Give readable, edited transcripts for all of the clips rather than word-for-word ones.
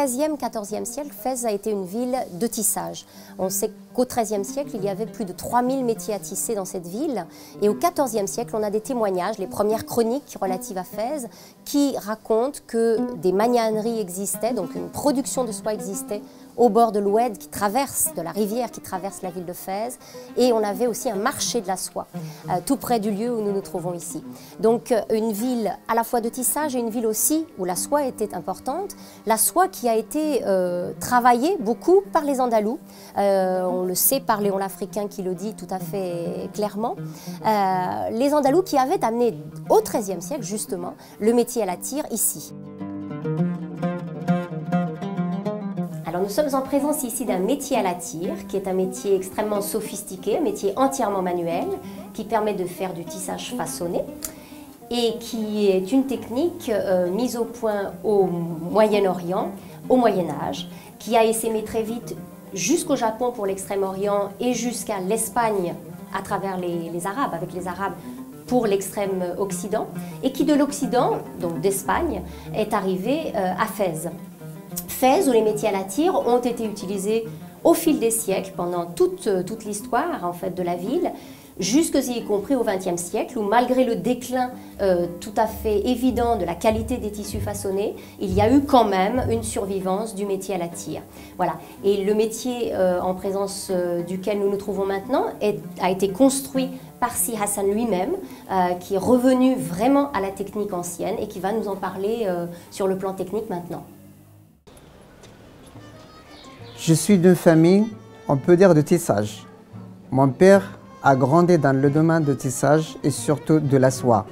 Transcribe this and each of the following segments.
XIIIe, XIVe siècle, Fès a été une ville de tissage. On sait qu'au XIIIe siècle, il y avait plus de 3000 métiers à tisser dans cette ville. Et au XIVe siècle, on a des témoignages, les premières chroniques relatives à Fès, qui racontent que des magnaneries existaient, donc une production de soie existait au bord de l'Oued, de la rivière qui traverse la ville de Fès. Et on avait aussi un marché de la soie, tout près du lieu où nous nous trouvons ici. Donc une ville à la fois de tissage et une ville aussi où la soie était importante. La soie qui a été travaillée beaucoup par les Andalous. On le sait par Léon l'Africain qui le dit tout à fait clairement. Les Andalous qui avaient amené au XIIIe siècle justement le métier à la tire ici. Alors nous sommes en présence ici d'un métier à la tire, qui est un métier extrêmement sophistiqué, un métier entièrement manuel, qui permet de faire du tissage façonné et qui est une technique mise au point au Moyen-Orient, au Moyen-Âge, qui a essaimé très vite jusqu'au Japon pour l'Extrême-Orient et jusqu'à l'Espagne à travers les Arabes, avec les Arabes pour l'extrême Occident, et qui de l'Occident, donc d'Espagne, est arrivé à Fès. Fès, où les métiers à la tire ont été utilisés au fil des siècles, pendant toute l'histoire en fait, de la ville, jusqu'y compris au XXe siècle, où malgré le déclin tout à fait évident de la qualité des tissus façonnés, il y a eu quand même une survivance du métier à la tire. Voilà. Et le métier en présence duquel nous nous trouvons maintenant a été construit par Si Hassan lui-même, qui est revenu vraiment à la technique ancienne et qui va nous en parler sur le plan technique maintenant. Je suis d'une famille, on peut dire, de tissage. Mon père a grandi dans le domaine de tissage et surtout de la soie.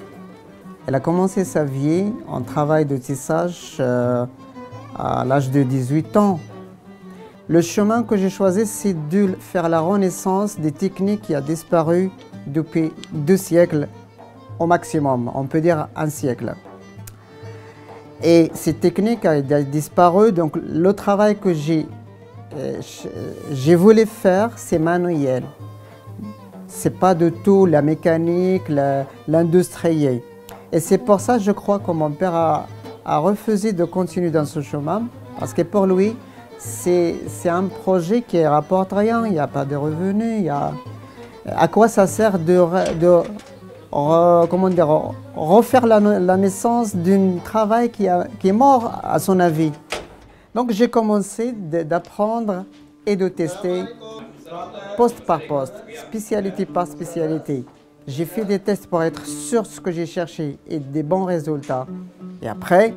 Elle a commencé sa vie en travail de tissage à l'âge de 18 ans. Le chemin que j'ai choisi, c'est de faire la renaissance des techniques qui ont disparu depuis 2 siècles au maximum, on peut dire 1 siècle. Et ces techniques ont disparu, donc le travail que j'ai voulu faire, c'est manuel. C'est pas du tout la mécanique, l'industriel. Et c'est pour ça, je crois, que mon père a refusé de continuer dans ce chemin, parce que pour lui, c'est un projet qui ne rapporte rien, il n'y a pas de revenus. À quoi ça sert comment dire, refaire la naissance d'un travail qui est mort, à son avis. Donc j'ai commencé d'apprendre et de tester poste par poste, spécialité par spécialité. J'ai fait des tests pour être sûr de ce que j'ai cherché et des bons résultats. Et après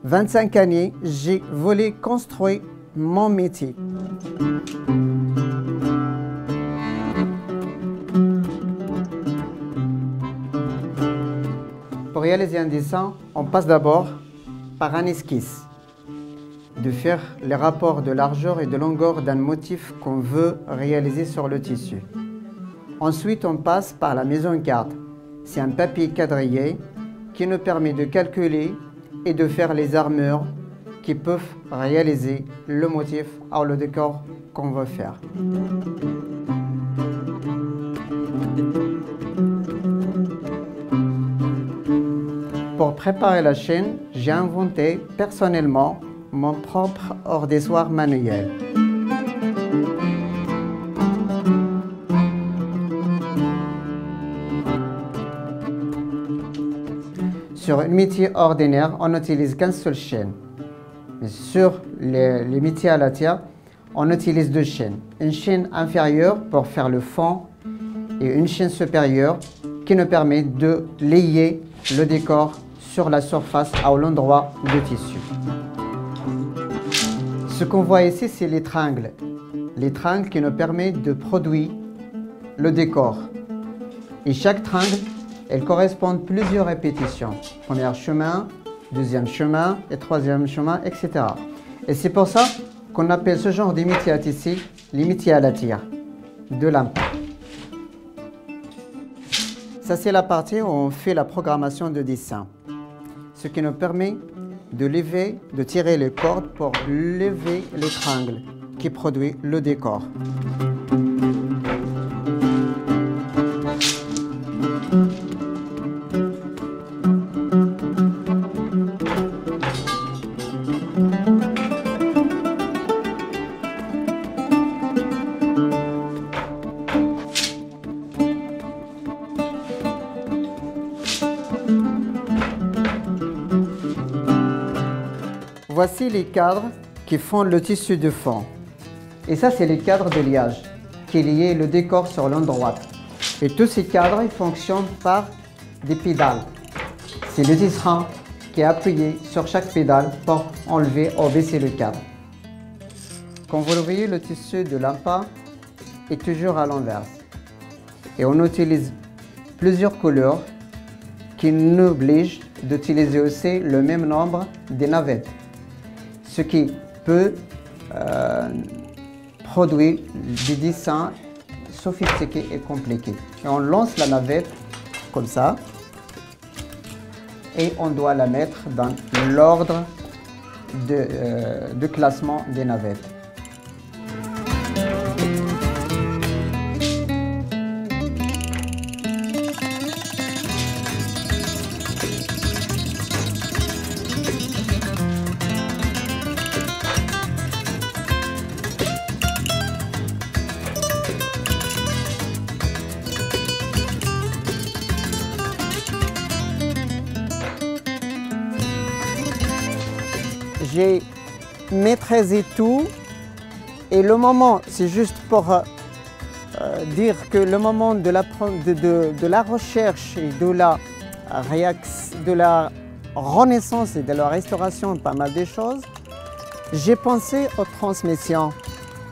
25 années, j'ai voulu construire mon métier. Pour réaliser un dessin, on passe d'abord par un esquisse, de faire les rapports de largeur et de longueur d'un motif qu'on veut réaliser sur le tissu. Ensuite, on passe par la mise en carte. C'est un papier quadrillé qui nous permet de calculer et de faire les armures qui peuvent réaliser le motif ou le décor qu'on veut faire. Pour préparer la chaîne, j'ai inventé personnellement mon propre ordissoir manuel. Sur un métier ordinaire, on n'utilise qu'une seule chaîne. Mais sur les métiers à la tire, on utilise 2 chaînes. Une chaîne inférieure pour faire le fond et une chaîne supérieure qui nous permet de lier le décor sur la surface à l'endroit du tissu. Ce qu'on voit ici, c'est les tringles. Les tringles qui nous permettent de produire le décor. Et chaque tringle, elle correspond à plusieurs répétitions. Premier chemin, deuxième chemin et troisième chemin, etc. Et c'est pour ça qu'on appelle ce genre de métiers à tisser les métiers à la tire, de l'impact. Ça, c'est la partie où on fait la programmation de dessin. Ce qui nous permet de tirer les cordes pour lever les tringles qui produisent le décor. Voici les cadres qui font le tissu de fond. Et ça, c'est les cadres de liage qui lient le décor sur l'onde droite. Et tous ces cadres ils fonctionnent par des pédales. C'est le tisserand qui est appuyé sur chaque pédale pour enlever ou baisser le cadre. Comme vous le voyez, le tissu de l'AMPA est toujours à l'inverse. Et on utilise plusieurs couleurs qui nous obligent d'utiliser aussi le même nombre de navettes. Ce qui peut produire des dessins sophistiqués et compliqués. Et on lance la navette comme ça et on doit la mettre dans l'ordre de classement des navettes. J'ai maîtrisé tout et le moment, c'est juste pour dire que le moment de la recherche et de la renaissance et de la restauration, pas mal de choses, j'ai pensé aux transmissions,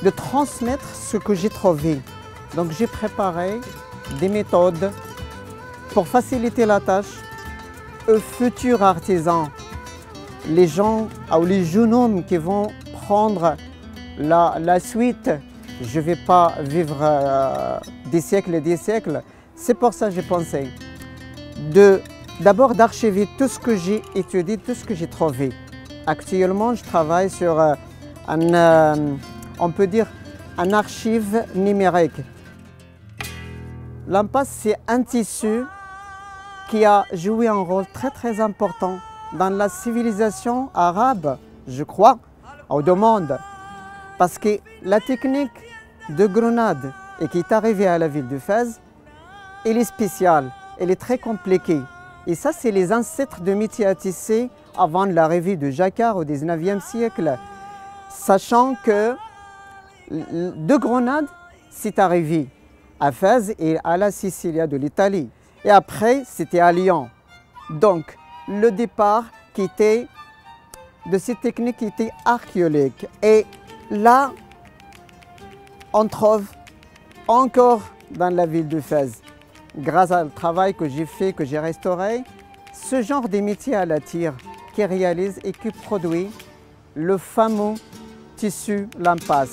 de transmettre ce que j'ai trouvé. Donc j'ai préparé des méthodes pour faciliter la tâche aux futurs artisans. Les gens ou les jeunes hommes qui vont prendre la suite, je ne vais pas vivre des siècles et des siècles. C'est pour ça que j'ai pensé d'abord d'archiver tout ce que j'ai étudié, tout ce que j'ai trouvé. Actuellement, je travaille sur on peut dire, un archive numérique. L'AMPA, c'est un tissu qui a joué un rôle très important dans la civilisation arabe, je crois, au monde. Parce que la technique de Grenade et qui est arrivée à la ville de Fès, elle est spéciale, elle est très compliquée. Et ça, c'est les ancêtres de métiers à tisser avant l'arrivée de Jacquard au 19e siècle. Sachant que de Grenade, c'est arrivé à Fès et à la Sicile de l'Italie. Et après, c'était à Lyon. Donc, le départ de cette technique qui était archéologique. Et là, on trouve encore dans la ville de Fès, grâce au travail que j'ai fait, que j'ai restauré, ce genre de métier à la tire qui réalise et qui produit le fameux tissu Lampas.